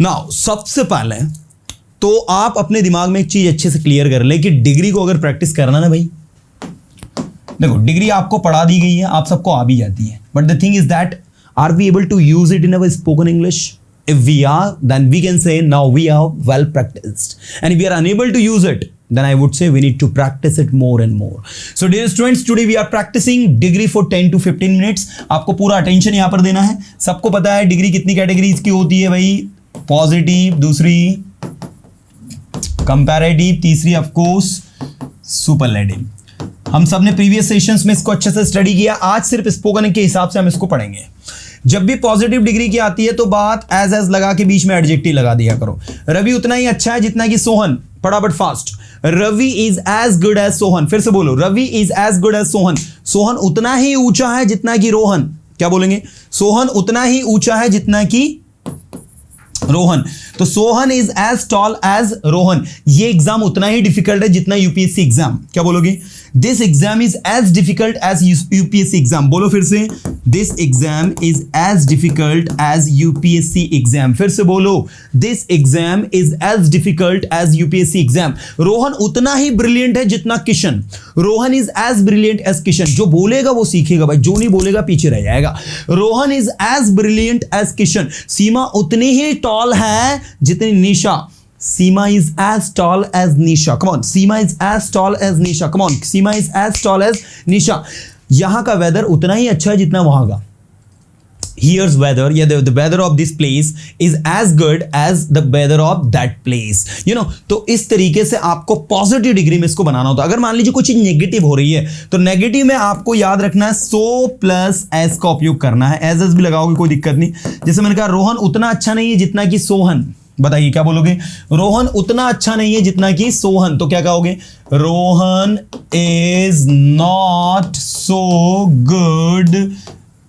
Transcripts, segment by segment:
Now सबसे पहले तो आप अपने दिमाग में एक चीज अच्छे से क्लियर कर ले कि डिग्री को अगर प्रैक्टिस करना ना भाई, देखो डिग्री आपको पढ़ा दी गई है, आप सबको आ भी जाती है, but the thing is that are we able to use it in our spoken English? If we are, then we can say now we are well practiced. And if we are unable to use it, then I would say we need to practice it more and more. So dear students, today we are practicing degree for 10 to 15 minutes. आपको पूरा attention यहाँ पर देना है. सबको पता है degree कितनी कैटेगरीज की होती है भाई? पॉजिटिव, दूसरी कंपैरेटिव, तीसरी ऑफ कोर्स सुपरलेटिव. हम सब ने प्रीवियस सेशंस में इसको अच्छे से स्टडी किया. आज सिर्फ स्पोकन के हिसाब से हम इसको पढ़ेंगे. जब भी पॉजिटिव डिग्री की आती है तो बात एज लगा के बीच में एडजेक्टिव लगा दिया करो. रवि उतना ही अच्छा है जितना कि सोहन. फटाफट fast. Ravi is as good as Sohan. फिर से बोलो, Ravi is as good as Sohan. Sohan उतना ही ऊंचा है जितना कि रोहन. क्या बोलेंगे? सोहन उतना ही ऊंचा है जितना कि रोहन. तो Sohan is as tall as Rohan. ये एग्जाम उतना ही डिफिकल्ट है जितना यूपीएससी एग्जाम. क्या बोलोगे? This exam is as difficult as UPSC exam. बोलो फिर से, this exam is as difficult as UPSC exam. फिर से बोलो, this exam is as difficult as UPSC exam. Rohan उतना ही ब्रिलियंट है जितना Kishan. Rohan is as brilliant as Kishan. जो बोलेगा वो सीखेगा भाई, जो नहीं बोलेगा पीछे रह जाएगा. Rohan is as brilliant as Kishan. Seema उतनी ही टॉल है जितनी निशा. Seema is as tall as Nisha. Come on. Seema is as tall as Nisha. Come on. Seema is as tall as Nisha. यहां का वेदर उतना ही अच्छा है जितना वहां का. Here's weather. Yeah, the weather of this place is as good as the weather of that place. You know, तो इस तरीके से आपको पॉजिटिव डिग्री में इसको बनाना होता है. अगर मान लीजिए कोई चीज नेगेटिव हो रही है तो नेगेटिव में आपको याद रखना है so प्लस एस का उपयोग करना है. एस भी लगाओगे कोई दिक्कत नहीं. जैसे मैंने कहा रोहन उतना अच्छा नहीं है जितना कि सोहन. बताइए क्या बोलोगे? रोहन उतना अच्छा नहीं है जितना कि सोहन. तो क्या कहोगे? Rohan is not so good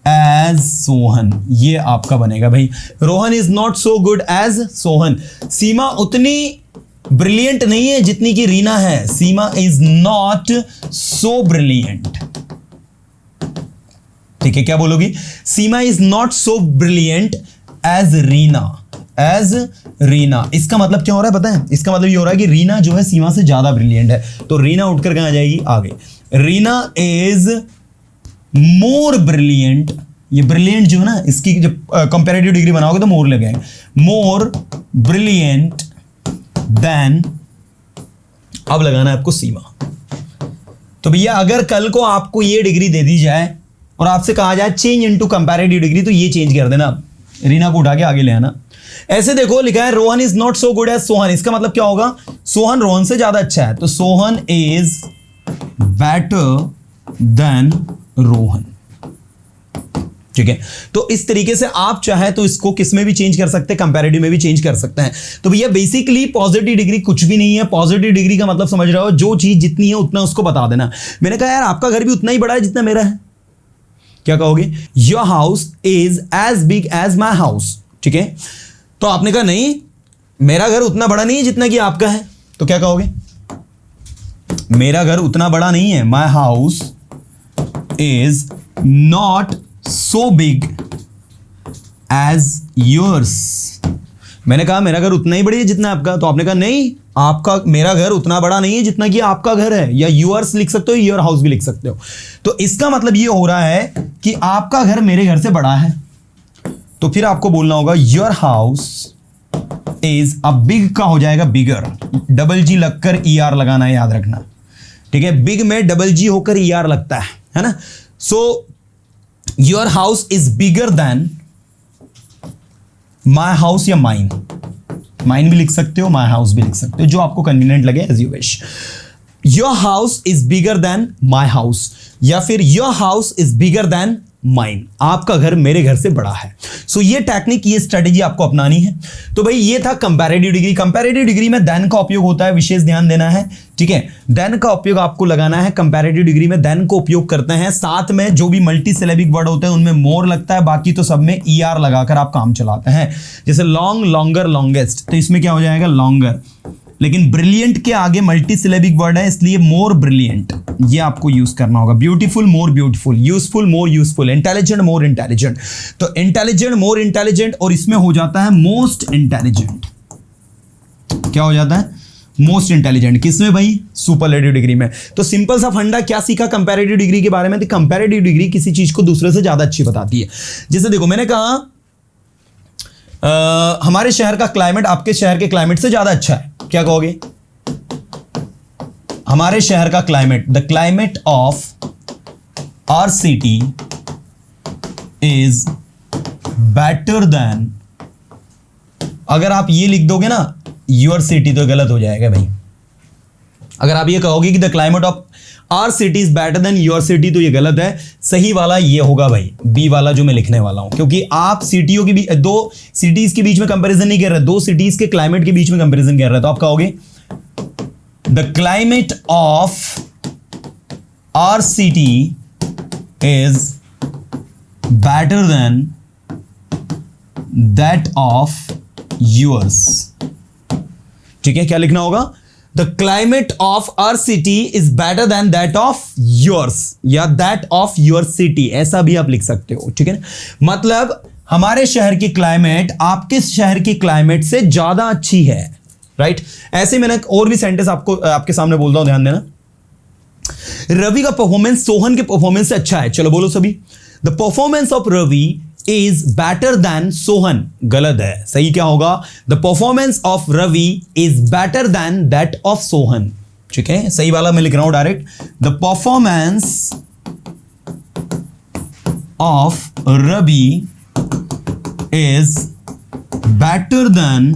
as Sohan. ये आपका बनेगा भाई. Rohan is not so good as Sohan. Seema उतनी ब्रिलियंट नहीं है जितनी कि रीना है. Seema is not so brilliant. ठीक है, क्या बोलोगी? Seema is not so brilliant as Reena. As Reena. इसका मतलब क्या हो रहा है पता है? इसका मतलब ये हो रहा है कि रीना जो है सीमा से ज्यादा ब्रिलियंट है. तो रीना उठकर कहां जाएगी? आगे. Reena is more brilliant. ये ब्रिलियंट जो है ना, इसकी जब कंपैरेटिव डिग्री बनाओगे तो मोर लगेगा. मोर ब्रिलियंट देन, अब लगाना है आपको सीमा. तो भैया अगर कल को आपको ये डिग्री दे दी जाए और आपसे कहा जाए चेंज इनटू कंपैरेटिव डिग्री, तो ये चेंज कर देना. रीना को उठा के आगे ले आना. ऐसे देखो लिखा है Rohan is not so good as Sohan. इसका मतलब क्या होगा? सोहन रोहन से ज्यादा अच्छा है. तो Sohan is better then Rohan. ठीक है, तो इस तरीके से आप चाहे तो इसको किस में भी चेंज कर सकते हैं, कंपैरेटिव में भी चेंज कर सकते हैं. तो भैया बेसिकली पॉजिटिव डिग्री कुछ भी नहीं है. पॉजिटिव डिग्री का मतलब समझ रहे हो, जो चीज जितनी है उतना उसको बता देना. मैंने कहा यार आपका घर भी उतना ही बड़ा है जितना मेरा है. क्या कहोगे? Your house is as big as my house. ठीक है, तो आपने कहा नहीं मेरा घर उतना बड़ा नहीं है जितना कि आपका है. तो क्या कहोगे? मेरा घर उतना बड़ा नहीं है. My house is not so big as yours. मैंने कहा मेरा घर उतना ही बड़ी है जितना आपका. तो आपने कहा नहीं आपका, मेरा घर उतना बड़ा नहीं है जितना कि आपका घर है. या यूअर्स लिख सकते हो, योर हाउस भी लिख सकते हो. तो इसका मतलब ये हो रहा है कि आपका घर मेरे घर से बड़ा है. तो फिर आपको बोलना होगा योर हाउस इज, अब बिग का हो जाएगा बिगर. डबल जी लगकर ई आर लगाना है, याद रखना. ठीक है, बिग में डबल जी होकर ई आर लगता है ना. So your house is bigger than my house या माइन. माइन भी लिख सकते हो, माई हाउस भी लिख सकते हो, जो आपको कन्वीनियंट लगे as you wish. Your house is bigger than my house, या फिर your house is bigger than mine. आपका घर मेरे घर से बड़ा है. सो ये टेक्निक, ये स्ट्रेटेजी आपको अपनानी है. तो भाई ये था कंपैरेटिव डिग्री. कंपैरेटिव डिग्री में देन का उपयोग होता है, विशेष ध्यान देना है. ठीक है, देन का उपयोग आपको लगाना है. कंपैरेटिव डिग्री में देन को उपयोग करते हैं. साथ में जो भी मल्टी सिलेबिक वर्ड होते हैं उनमें मोर लगता है, बाकी तो सब में ई आर लगाकर आप काम चलाते हैं. जैसे लॉन्ग, लॉन्गर, लॉन्गेस्ट, तो इसमें क्या हो जाएगा? लॉन्गर. लेकिन ब्रिलियंट के आगे मल्टी सिलेबिक वर्ड है, इसलिए मोर ब्रिलियंट ये आपको यूज करना होगा। Beautiful more beautiful, useful more useful, intelligent more intelligent. तो इंटेलिजेंट मोर इंटेलिजेंट, और इसमें हो जाता है मोस्ट इंटेलिजेंट। क्या हो जाता है? Most intelligent. किसमें भाई? सुपरलेटिव डिग्री में। तो सिंपल सा फंडा क्या सीखा कंपैरेटिव डिग्री के बारे में? तो कंपैरेटिव डिग्री किसी चीज को दूसरे से ज्यादा अच्छी बताती है। जैसे देखो, मैंने कहा हमारे शहर का क्लाइमेट आपके शहर के क्लाइमेट से ज्यादा अच्छा है। क्या कहोगे? हमारे शहर का climate, the climate of our city is better than. अगर आप ये लिख दोगे ना योर सिटी, तो गलत हो जाएगा भाई। अगर आप ये कहोगे कि the climate of our city is better than your city, तो ये गलत है। सही वाला ये होगा भाई, बी वाला जो मैं लिखने वाला हूं, क्योंकि आप सिटियों के बीच, दो सिटीज के बीच में कंपैरिजन नहीं कर रहे, दो सिटीज के क्लाइमेट के बीच में कंपैरिजन कर रहे। तो आप कहोगे the climate of our city is better than that of yours. ठीक है, क्या लिखना होगा? The climate of our city is better than that of yours, या दैट ऑफ योर सिटी, ऐसा भी आप लिख सकते हो। ठीक है ना, मतलब हमारे शहर की क्लाइमेट आपके शहर की क्लाइमेट से ज्यादा अच्छी है। राइट? ऐसे मैंने और भी सेंटेंस आपको आपके सामने बोलता हूं, ध्यान देना। रवि का परफॉर्मेंस सोहन के परफॉर्मेंस से अच्छा है। चलो बोलो सभी। The performance of Ravi is better than Sohan. गलत है, सही क्या होगा? The performance of Ravi is better than that of Sohan. ठीक है, सही वाला मैं लिख रहा हूं direct. The performance of Ravi is better than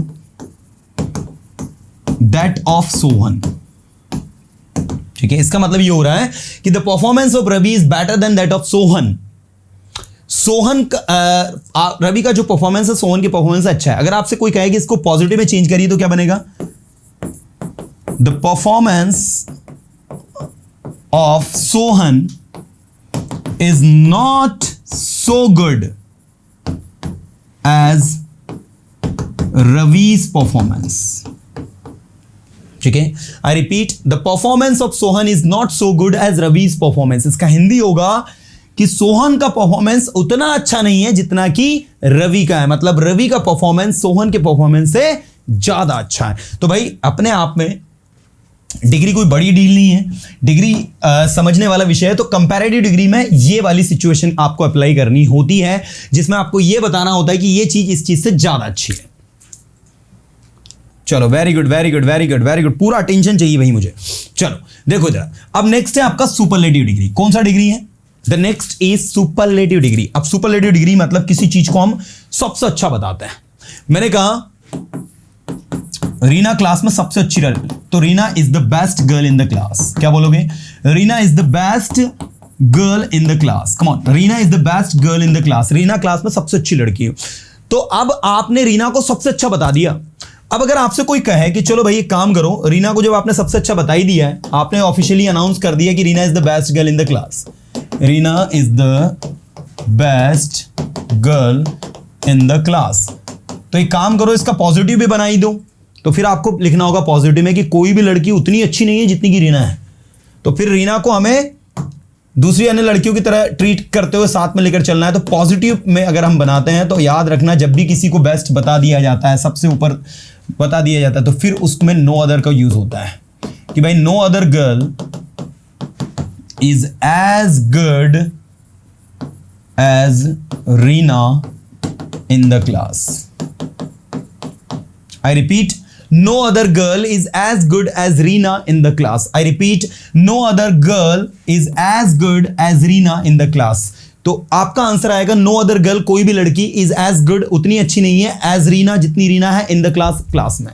that of Sohan. ठीक है, इसका मतलब ये हो रहा है कि the performance of Ravi is better than that of Sohan. Sohan का रवि का जो परफॉर्मेंस है सोहन की परफॉर्मेंस से अच्छा है। अगर आपसे कोई कहे कि इसको पॉजिटिव में चेंज करिए तो क्या बनेगा? The performance of Sohan is not so good as Ravi's performance. ठीक है, I repeat, the performance of Sohan is not so good as Ravi's performance. इसका हिंदी होगा कि सोहन का परफॉर्मेंस उतना अच्छा नहीं है जितना कि रवि का है। मतलब रवि का परफॉर्मेंस सोहन के परफॉर्मेंस से ज्यादा अच्छा है। तो भाई अपने आप में डिग्री कोई बड़ी डील नहीं है, डिग्री समझने वाला विषय है। तो कंपैरेटिव डिग्री में ये वाली सिचुएशन आपको अप्लाई करनी होती है, जिसमें आपको ये बताना होता है कि ये चीज इस चीज से ज्यादा अच्छी है। चलो, very good very good very good very good, पूरा अटेंशन चाहिए भाई मुझे। चलो देखो जरा, अब नेक्स्ट है आपका सुपरलेटिव डिग्री। कौन सा डिग्री है? The next is superlative degree. अब सुपरलेटिव डिग्री मतलब किसी चीज को हम सबसे अच्छा बताते हैं। मैंने कहा रीना क्लास में सबसे अच्छी लड़की, तो Reena is the best girl in the class. क्या बोलोगे? Reena is the best girl in the class. Come on, Reena is the best girl in the class. Reena class में सबसे अच्छी लड़की है। तो अब आपने रीना को सबसे अच्छा बता दिया। अब अगर आपसे कोई कहे कि चलो भाई एक काम करो, रीना को जब आपने सबसे अच्छा बता ही दिया है, आपने ऑफिशियली अनाउंस कर दिया कि Reena is the best girl in the class, Reena is the best girl in the class, तो एक काम करो इसका पॉजिटिव भी बना ही दो। तो फिर आपको लिखना होगा पॉजिटिव में कि कोई भी लड़की उतनी अच्छी नहीं है जितनी की रीना है। तो फिर रीना को हमें दूसरी अन्य लड़कियों की तरह ट्रीट करते हुए साथ में लेकर चलना है। तो पॉजिटिव में अगर हम बनाते हैं तो याद रखना, जब भी किसी को बेस्ट बता दिया जाता है, सबसे ऊपर बता दिया जाता है, तो फिर उसमें नो अदर का यूज होता है कि भाई no other girl is as good as Reena in the class. I repeat, no other girl is as good as Reena in the class. I repeat, no other girl is as good as Reena in the class. तो आपका answer आएगा no other girl, कोई भी लड़की is as good, उतनी अच्छी नहीं है एज रीना, जितनी रीना है इन द क्लास, क्लास में।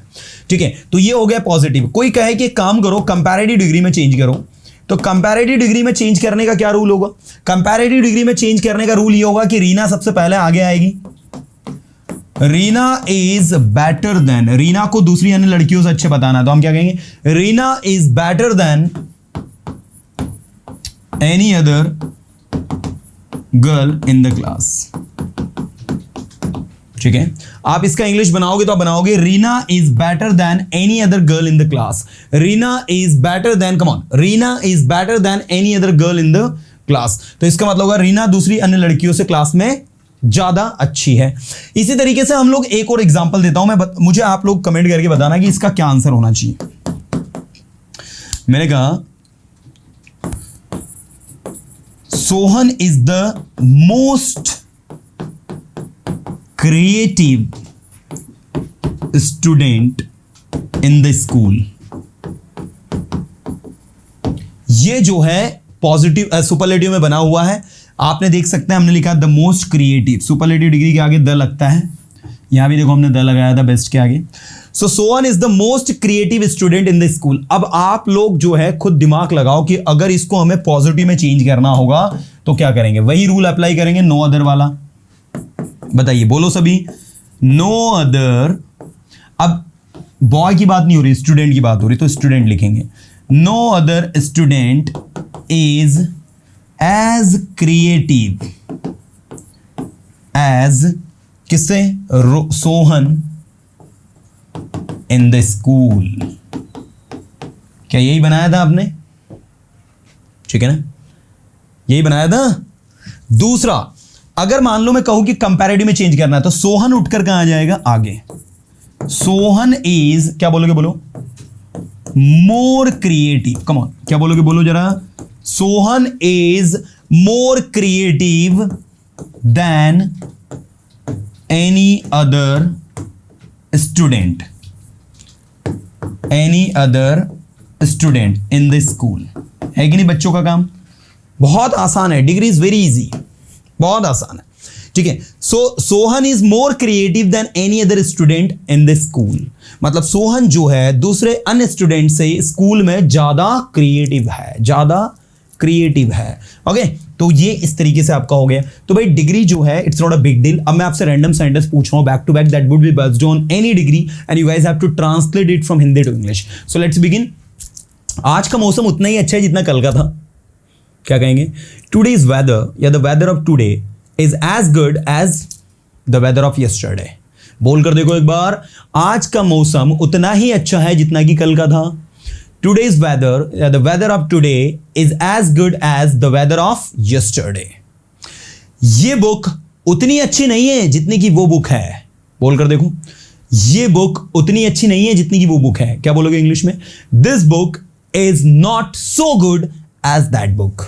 ठीक है, तो ये हो गया पॉजिटिव। कोई कहे कि काम करो कंपैरेटिव डिग्री में चेंज करो, तो कंपैरेटिव डिग्री में चेंज करने का क्या रूल होगा? कंपैरेटिव डिग्री में चेंज करने का रूल ये होगा कि रीना सबसे पहले आगे आएगी। Reena is better then, Reena को दूसरी अन्य लड़कियों से अच्छे बताना, तो हम क्या कहेंगे? Reena is better then any other girl in the class. ठीक है, आप इसका इंग्लिश बनाओगे तो आप बनाओगे Reena is better then any other girl in the class. Reena is better then, come on, Reena is better then any other girl in the class. तो इसका मतलब होगा रीना दूसरी अन्य लड़कियों से क्लास में ज्यादा अच्छी है। इसी तरीके से हम लोग एक और एग्जांपल देता हूं मुझे आप लोग कमेंट करके बताना कि इसका क्या आंसर होना चाहिए। मैंने कहा Sohan is the most creative student in the school. ये जो है पॉजिटिव सुपरलेटिव में बना हुआ है, आपने देख सकते हैं हमने लिखा the most creative, superlative degree के आगे द लगता है, यहां भी देखो हमने द लगाया था बेस्ट के आगे। So Sohan is the most creative student in the school. अब आप लोग जो है खुद दिमाग लगाओ कि अगर इसको हमें पॉजिटिव में चेंज करना होगा तो क्या करेंगे, वही रूल अप्लाई करेंगे, नो अदर वाला। बताइए, बोलो सभी, नो अदर। अब बॉय की बात नहीं हो रही, स्टूडेंट की बात हो रही, तो स्टूडेंट लिखेंगे no other student is as creative as किससे, सोहन इन द स्कूल। क्या यही बनाया था आपने? ठीक है ना, यही बनाया था। दूसरा, अगर मान लो मैं कहूं कि कंपैरेटिव में चेंज करना है तो सोहन उठकर कहां आ जाएगा, आगे। सोहन इज, क्या बोलोगे, बोलो, मोर क्रिएटिव। कम ऑन, क्या बोलोगे, बोलो जरा। Sohan is more creative than any other student, any other student in the school. है कि नहीं बच्चों का काम? बहुत आसान है, डिग्री इज वेरी इजी, बहुत आसान है। ठीक है, so Sohan is more creative than any other student in the school. मतलब सोहन जो है दूसरे अन्य स्टूडेंट से स्कूल में ज्यादा क्रिएटिव है, ज्यादा क्रिएटिव है। ओके, तो ये इस तरीके से आपका हो गया। तो भाई डिग्री जो है it's not a big deal. अब मैं आपसे रैंडम सेंटेंस पूछ रहा हूं back to back that would be based on any degree and you guys have to translate it from Hindi to English. So let's begin. आज का मौसम उतना ही अच्छा है जितना कल का था। क्या कहेंगे? टुडेज वेदर या the weather of today is as good as the weather of yesterday. बोल कर देखो एक बार, आज का मौसम उतना ही अच्छा है जितना कि कल का था। Today's weather, the weather of today is as good as the weather of yesterday. ये बुक उतनी अच्छी नहीं है जितनी कि वो बुक है। बोल कर देखो, ये बुक उतनी अच्छी नहीं है जितनी कि वो बुक है। क्या बोलोगे इंग्लिश में? This book is not so good as that book.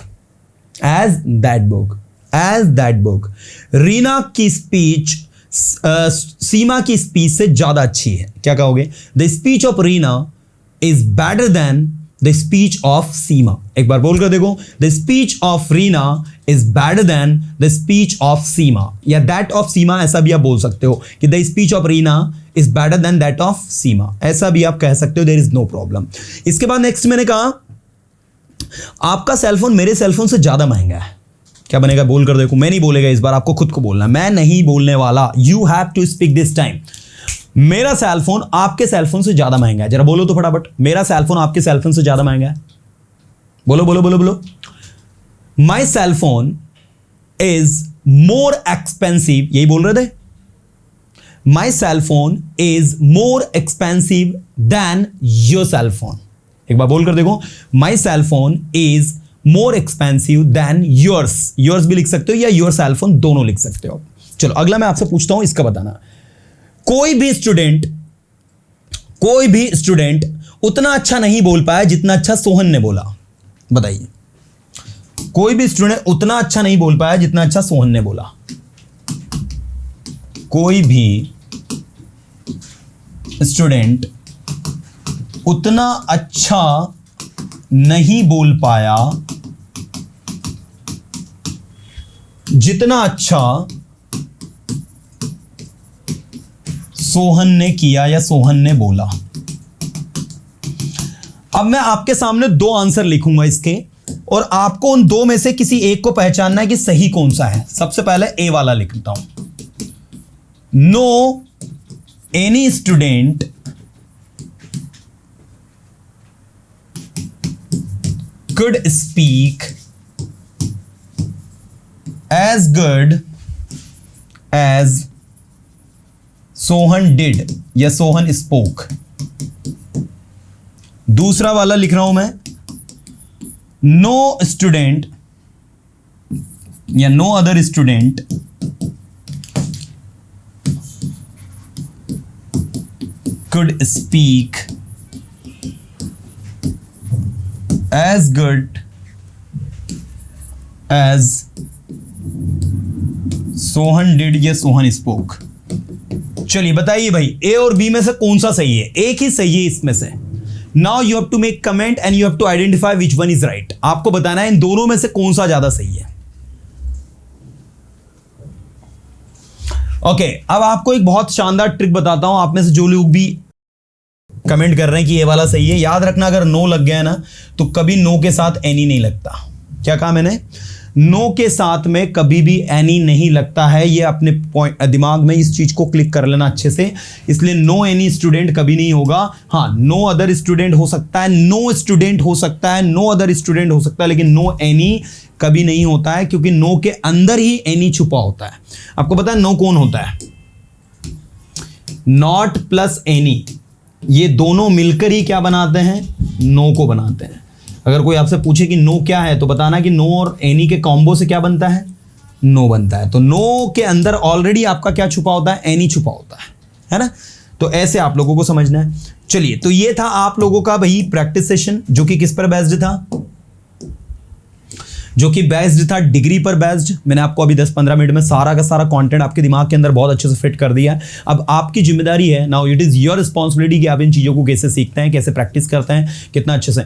As that book. As that book. Reena की स्पीच सीमा की स्पीच से ज्यादा अच्छी है। क्या कहोगे? The speech of Reena is better than the speech of Seema. एक बार बोल कर देखो, the speech of Reena is better than the speech of Seema. या that of Seema ऐसा भी आप बोल सकते हो कि the speech of Reena is better than that of Seema. ऐसा भी आप कह सकते हो, there is no problem. इसके बाद नेक्स्ट मैंने कहा आपका सेलफोन मेरे सेलफोन से ज्यादा महंगा है। क्या बनेगा? बोल कर देखो। मैं नहीं बोलेगा इस बार, आपको खुद को बोलना, मैं नहीं बोलने वाला। You have to speak this time. मेरा सेलफोन आपके सेलफोन से ज्यादा महंगा है। जरा बोलो तो फटाफट, मेरा सेलफोन आपके सेलफोन से ज्यादा महंगा है। बोलो बोलो बोलो बोलो। My cellphone is more expensive, यही बोल रहे थे। My cellphone is more expensive than your cellphone. एक बार बोल कर देखो, my cellphone is more expensive than yours. Yours भी लिख सकते हो या योर सेलफोन, दोनों लिख सकते हो। चलो अगला मैं आपसे पूछता हूं, इसका बताना। कोई भी स्टूडेंट उतना अच्छा नहीं बोल पाया जितना अच्छा सोहन ने बोला। बताइए, कोई भी स्टूडेंट उतना अच्छा नहीं बोल पाया जितना अच्छा सोहन ने बोला। कोई भी स्टूडेंट उतना अच्छा नहीं बोल पाया जितना अच्छा सोहन ने किया या सोहन ने बोला। अब मैं आपके सामने दो आंसर लिखूंगा इसके, और आपको उन दो में से किसी एक को पहचानना है कि सही कौन सा है। सबसे पहले ए वाला लिखता हूं। No any student could speak as good as Sohan did या सोहन स्पोक। दूसरा वाला लिख रहा हूं मैं, नो स्टूडेंट या no other student could speak as good as Sohan did या सोहन स्पोक। चलिए बताइए भाई, ए और बी में से कौन सा सही है? एक ही सही है इसमें से। Now you have to make comment and you have to identify which one is right. आपको बताना है इन दोनों में से कौन सा ज्यादा सही है। ओके, अब आपको एक बहुत शानदार ट्रिक बताता हूं। आप में से जो लोग भी कमेंट कर रहे हैं कि ये वाला सही है, याद रखना अगर नो लग गया ना तो कभी नो के साथ एनी नहीं लगता। क्या कहा मैंने? नो के साथ में कभी भी एनी नहीं लगता है। ये अपने दिमाग में इस चीज को क्लिक कर लेना अच्छे से। इसलिए नो एनी स्टूडेंट कभी नहीं होगा। हाँ, नो अदर स्टूडेंट हो सकता है, नो स्टूडेंट हो सकता है, नो अदर स्टूडेंट हो सकता है, लेकिन नो एनी कभी नहीं होता है, क्योंकि नो के अंदर ही एनी छुपा होता है। आपको पता है नो कौन होता है? नॉट प्लस एनी, ये दोनों मिलकर ही क्या बनाते हैं? नो को बनाते हैं। अगर कोई आपसे पूछे कि नो क्या है तो बताना कि नो और एनी के कॉम्बो से क्या बनता है? नो बनता है। तो नो के अंदर ऑलरेडी आपका क्या छुपा होता है? एनी छुपा होता है ना? तो ऐसे आप लोगों को समझना है। चलिए, तो ये था आप लोगों का भाई प्रैक्टिस सेशन, जो कि किस पर बेस्ड था? जो कि बेस्ड था डिग्री पर बेस्ड। मैंने आपको अभी 10-15 मिनट में सारा का सारा कंटेंट आपके दिमाग के अंदर बहुत अच्छे से फिट कर दिया है। अब आपकी जिम्मेदारी है, now it is your responsibility कि आप इन चीज़ों को कैसे सीखते हैं, कैसे प्रैक्टिस करते हैं, कितना अच्छे से।